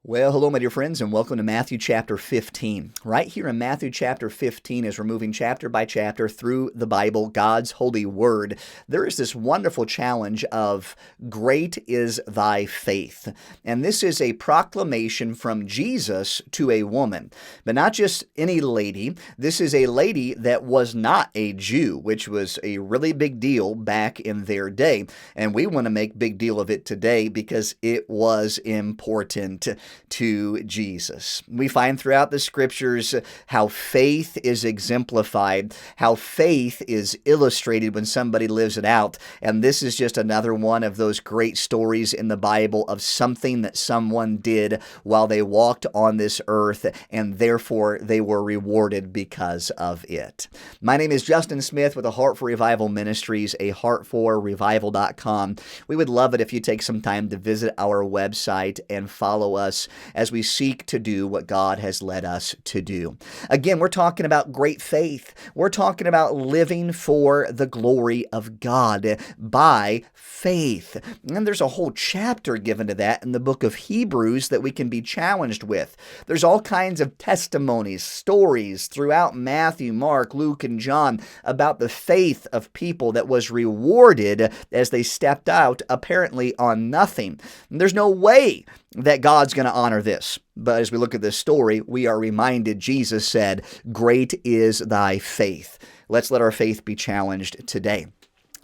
Well, hello, my dear friends, and welcome to Matthew chapter 15. Right here in Matthew chapter 15, as we're moving chapter by chapter through the Bible, God's holy word, there is this wonderful challenge of great is thy faith. And this is a proclamation from Jesus to a woman, but not just any lady. This is a lady that was not a Jew, which was a really big deal back in their day. And we want to make big deal of it today because it was important to Jesus. We find throughout the scriptures how faith is exemplified, how faith is illustrated when somebody lives it out. And this is just another one of those great stories in the Bible of something that someone did while they walked on this earth, and therefore they were rewarded because of it. My name is Justyn Smith with a Heart for Revival Ministries, a heartforrevival.com. We would love it if you take some time to visit our website and follow us as we seek to do what God has led us to do. Again, we're talking about great faith. We're talking about living for the glory of God by faith. And there's a whole chapter given to that in the book of Hebrews that we can be challenged with. There's all kinds of testimonies, stories throughout Matthew, Mark, Luke, and John about the faith of people that was rewarded as they stepped out apparently on nothing. And there's no way that God's going to honor this. But as we look at this story, we are reminded Jesus said, "Great is thy faith." Let's let our faith be challenged today.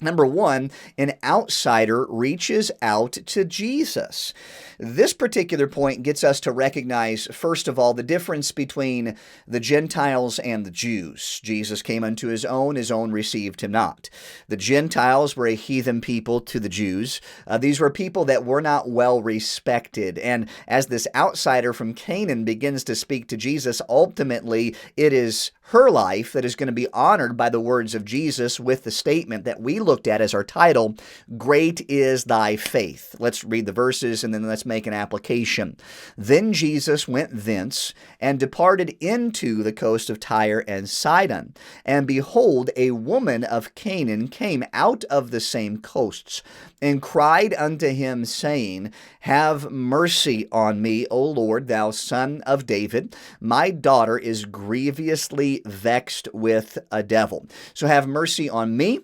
Number one, an outsider reaches out to Jesus. This particular point gets us to recognize, first of all, the difference between the Gentiles and the Jews. Jesus came unto his own received him not. The Gentiles were a heathen people to the Jews. These were people that were not well respected. And as this outsider from Canaan begins to speak to Jesus, ultimately it is her life that is going to be honored by the words of Jesus with the statement that we looked at as our title, "Great is thy faith." Let's read the verses and then let's make an application. "Then Jesus went thence and departed into the coast of Tyre and Sidon. And behold, a woman of Canaan came out of the same coasts, and cried unto him, saying, Have mercy on me, O Lord, thou son of David. My daughter is grievously vexed with a devil." So have mercy on me.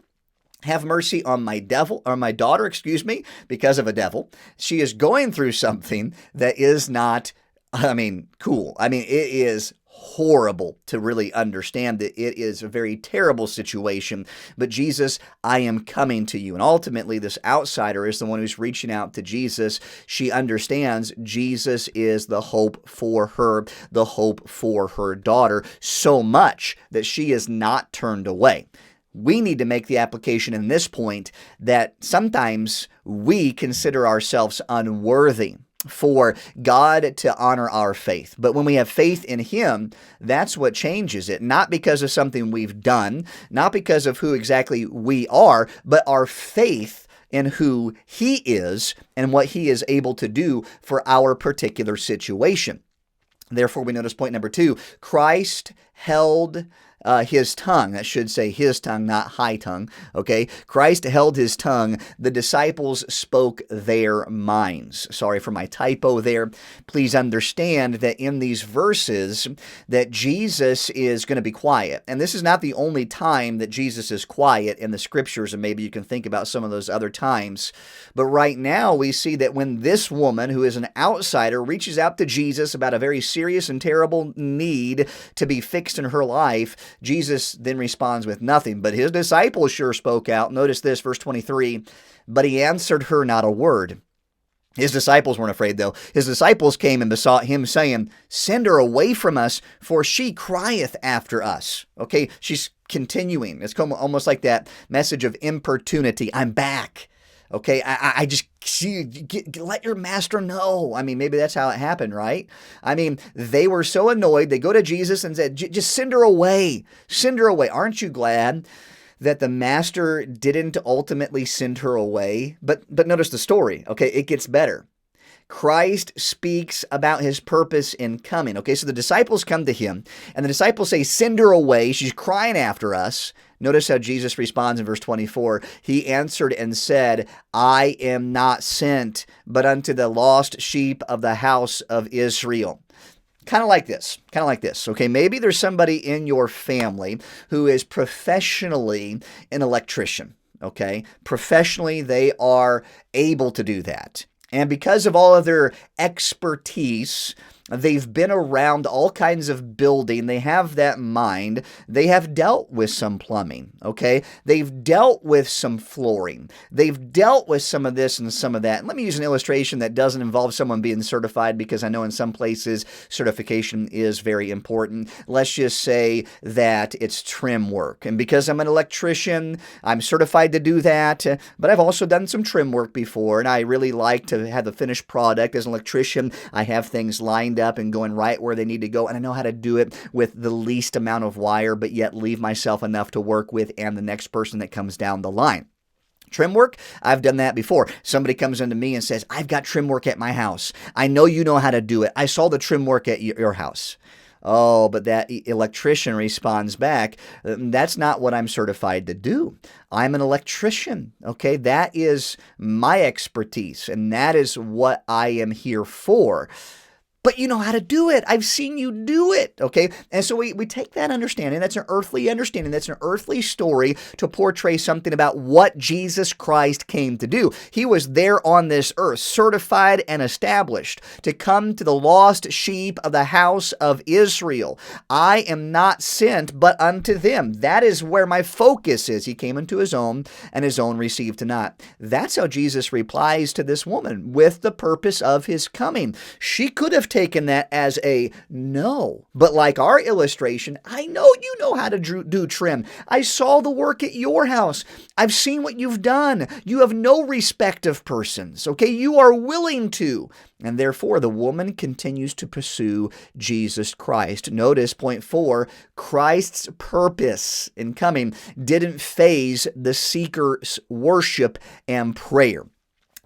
Have mercy on my daughter, because of a devil. She is going through something that is not, cool. It is horrible to really understand that it is a very terrible situation. But Jesus, I am coming to you. And ultimately, this outsider is the one who's reaching out to Jesus. She understands Jesus is the hope for her, the hope for her daughter, so much that she is not turned away. We need to make the application in this point that sometimes we consider ourselves unworthy for God to honor our faith. But when we have faith in Him, that's what changes it. Not because of something we've done, not because of who exactly we are, but our faith in who He is and what He is able to do for our particular situation. Therefore, we notice point number two, Christ held his tongue. That should say his tongue, not high tongue. Okay? Christ held his tongue. The disciples spoke their minds. Sorry for my typo there. Please understand that in these verses that Jesus is going to be quiet. And this is not the only time that Jesus is quiet in the scriptures, and maybe you can think about some of those other times. But right now we see that when this woman, who is an outsider, reaches out to Jesus about a very serious and terrible need to be fixed in her life, Jesus then responds with nothing, but his disciples sure spoke out. Notice this, verse 23, "But he answered her not a word." His disciples weren't afraid, though. His disciples came and besought him, saying, "Send her away from us, for she crieth after us." Okay, she's continuing. It's almost like that message of importunity. I'm back. Okay, I just let your master know. Maybe that's how it happened, right? They were so annoyed. They go to Jesus and said, just send her away. Send her away. Aren't you glad that the master didn't ultimately send her away? But notice the story. Okay, it gets better. Christ speaks about his purpose in coming. Okay, so the disciples come to him, and the disciples say, "Send her away. She's crying after us." Notice how Jesus responds in verse 24. He answered and said, "I am not sent, but unto the lost sheep of the house of Israel." Kind of like this. Okay, maybe there's somebody in your family who is professionally an electrician. Okay, professionally, they are able to do that. And because of all of their expertise, they've been around all kinds of building. They have that mind. They have dealt with some plumbing, okay? They've dealt with some flooring. They've dealt with some of this and some of that. And let me use an illustration that doesn't involve someone being certified, because I know in some places certification is very important. Let's just say that it's trim work. And because I'm an electrician, I'm certified to do that, but I've also done some trim work before, and I really like to have the finished product. As an electrician, I have things lined up and going right where they need to go, and I know how to do it with the least amount of wire, but yet leave myself enough to work with and the next person that comes down the line. Trim work, I've done that before. Somebody comes into me and says, "I've got trim work at my house. I know you know how to do it. I saw the trim work at your house." Oh, but that electrician responds back, "That's not what I'm certified to do. I'm an electrician, okay? That is my expertise, and that is what I am here for. But you know how to do it. I've seen you do it," okay? And so we take that understanding. That's an earthly understanding. That's an earthly story to portray something about what Jesus Christ came to do. He was there on this earth, certified and established, to come to the lost sheep of the house of Israel. "I am not sent, but unto them." That is where my focus is. He came unto his own, and his own received not. That's how Jesus replies to this woman with the purpose of his coming. She could have taken that as a no. But like our illustration, "I know you know how to do trim. I saw the work at your house. I've seen what you've done. You have no respect of persons. Okay, you are willing to." And therefore, the woman continues to pursue Jesus Christ. Notice point 4, Christ's purpose in coming didn't phase the seeker's worship and prayer.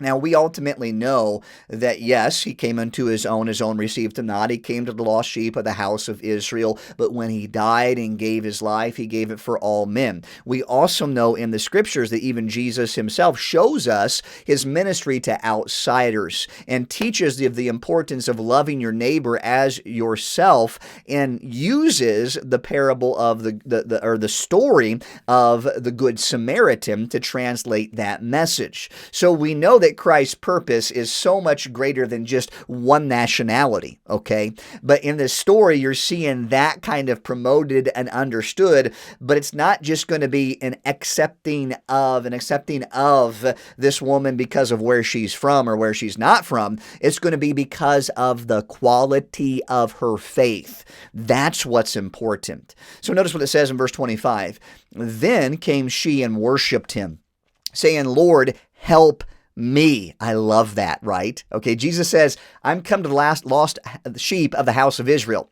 Now, we ultimately know that, yes, he came unto his own received him not. He came to the lost sheep of the house of Israel, but when he died and gave his life, he gave it for all men. We also know in the scriptures that even Jesus himself shows us his ministry to outsiders and teaches the importance of loving your neighbor as yourself, and uses the parable of the story of the Good Samaritan to translate that message. So we know that Christ's purpose is so much greater than just one nationality, okay? But in this story, you're seeing that kind of promoted and understood, but it's not just going to be an accepting of this woman because of where she's from or where she's not from. It's going to be because of the quality of her faith. That's what's important. So notice what it says in verse 25. "Then came she and worshipped him, saying, Lord, help me." I love that, right? Okay, Jesus says, "I'm come to the lost sheep of the house of Israel."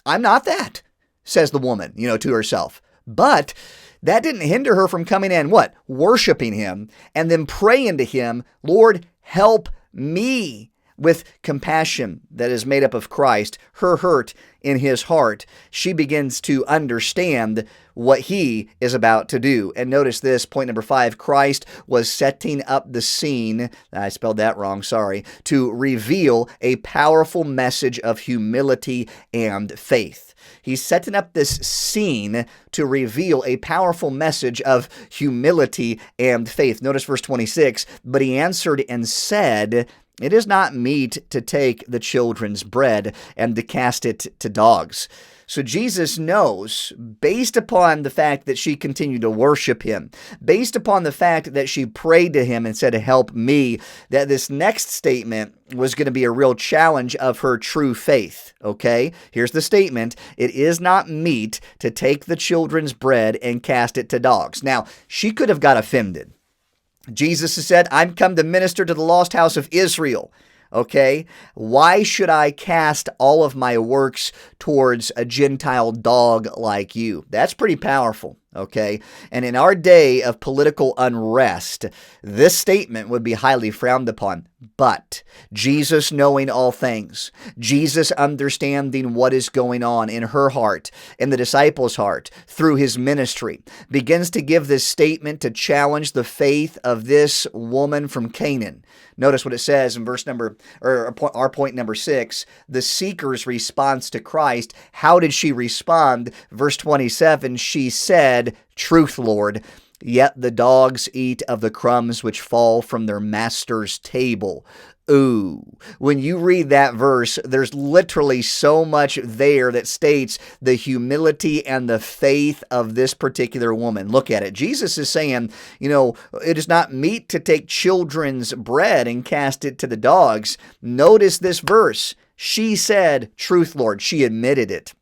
I'm not that, says the woman, to herself. But that didn't hinder her from coming in, what? Worshiping him, and then praying to him, "Lord, help me." With compassion that is made up of Christ, her hurt in his heart, she begins to understand what he is about to do. And notice this, point number 5, Christ was setting up the scene, I spelled that wrong, sorry, to reveal a powerful message of humility and faith. He's setting up this scene to reveal a powerful message of humility and faith. Notice verse 26, "But he answered and said, It is not meet to take the children's bread and to cast it to dogs." So Jesus knows, based upon the fact that she continued to worship him, based upon the fact that she prayed to him and said, "Help me," that this next statement was going to be a real challenge of her true faith, okay? Here's the statement: "It is not meet to take the children's bread and cast it to dogs." Now, she could have got offended. Jesus has said, "I'm come to minister to the lost house of Israel." Okay? Why should I cast all of my works towards a Gentile dog like you? That's pretty powerful. Okay? And in our day of political unrest, this statement would be highly frowned upon. But Jesus knowing all things, Jesus understanding what is going on in her heart, in the disciples' heart, through his ministry, begins to give this statement to challenge the faith of this woman from Canaan. Notice what it says in our point number 6, the seeker's response to Christ. How did she respond? Verse 27, she said, "Truth, Lord. Yet the dogs eat of the crumbs which fall from their master's table." Ooh, when you read that verse, there's literally so much there that states the humility and the faith of this particular woman. Look at it. Jesus is saying, it is not meet to take children's bread and cast it to the dogs. Notice this verse. She said, "Truth, Lord." She admitted it.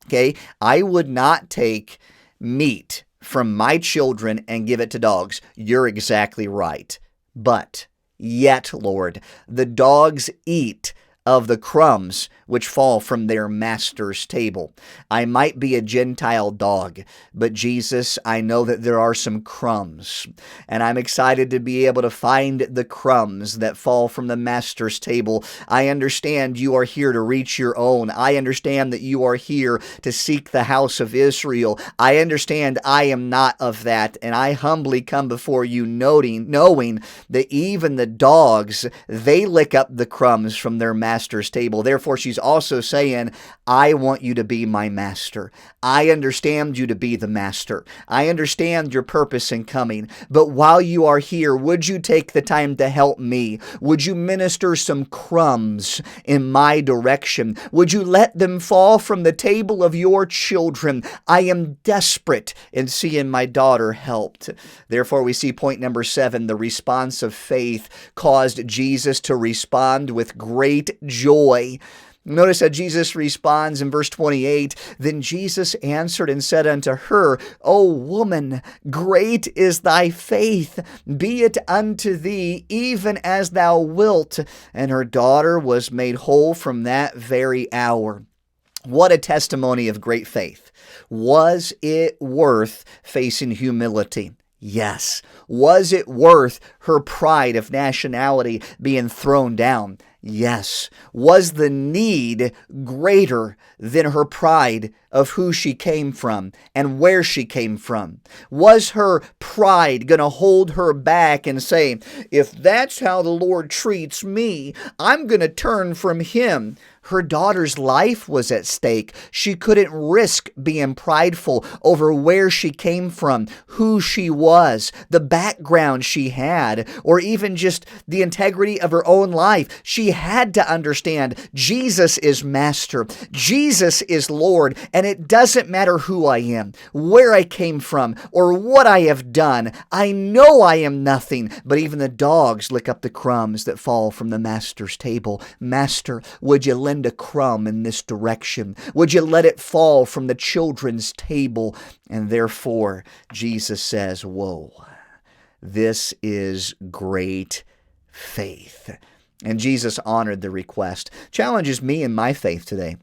Okay, I would not take meat from my children and give it to dogs. You're exactly right. But yet, Lord, the dogs eat of the crumbs which fall from their master's table. I might be a Gentile dog, but Jesus, I know that there are some crumbs, and I'm excited to be able to find the crumbs that fall from the master's table. I understand you are here to reach your own. I understand that you are here to seek the house of Israel. I understand I am not of that, and I humbly come before you knowing that even the dogs, they lick up the crumbs from their master's table. Therefore, she's also saying, I want you to be my master. I understand you to be the master. I understand your purpose in coming. But while you are here, would you take the time to help me? Would you minister some crumbs in my direction? Would you let them fall from the table of your children? I am desperate in seeing my daughter helped. Therefore, we see point number 7, the response of faith caused Jesus to respond with great joy. Notice how Jesus responds in verse 28, "Then Jesus answered and said unto her, O woman, great is thy faith, be it unto thee even as thou wilt. And her daughter was made whole from that very hour." What a testimony of great faith. Was it worth facing humility? Yes. Was it worth her pride of nationality being thrown down? Yes. Was the need greater than her pride of who she came from and where she came from? Was her pride going to hold her back and say, if that's how the Lord treats me, I'm going to turn from Him? Her daughter's life was at stake. She couldn't risk being prideful over where she came from, who she was, the background she had, or even just the integrity of her own life. She had to understand Jesus is Master. Jesus is Lord, and it doesn't matter who I am, where I came from, or what I have done. I know I am nothing, but even the dogs lick up the crumbs that fall from the Master's table. Master, would you lend a crumb in this direction? Would you let it fall from the children's table? And therefore, Jesus says, whoa, this is great faith. And Jesus honored the request. Challenges me in my faith today.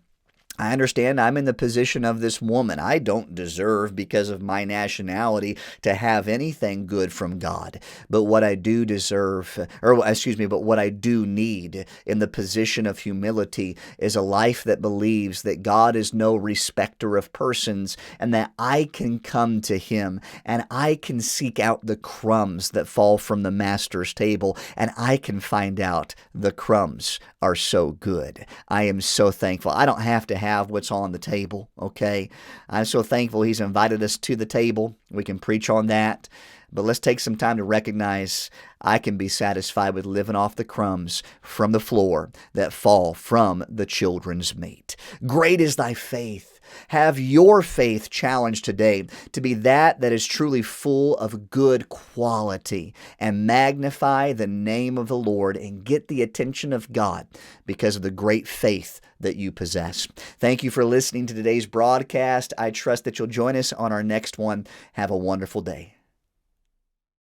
I understand I'm in the position of this woman. I don't deserve, because of my nationality, to have anything good from God. But what I do but what I do need in the position of humility is a life that believes that God is no respecter of persons, and that I can come to Him and I can seek out the crumbs that fall from the Master's table, and I can find out the crumbs are so good. I am so thankful. I don't have to have what's on the table, okay? I'm so thankful He's invited us to the table. We can preach on that, but let's take some time to recognize I can be satisfied with living off the crumbs from the floor that fall from the children's meat. Great is thy faith. Have your faith challenged today to be that is truly full of good quality, and magnify the name of the Lord and get the attention of God because of the great faith that you possess. Thank you for listening to today's broadcast. I trust that you'll join us on our next one. Have a wonderful day.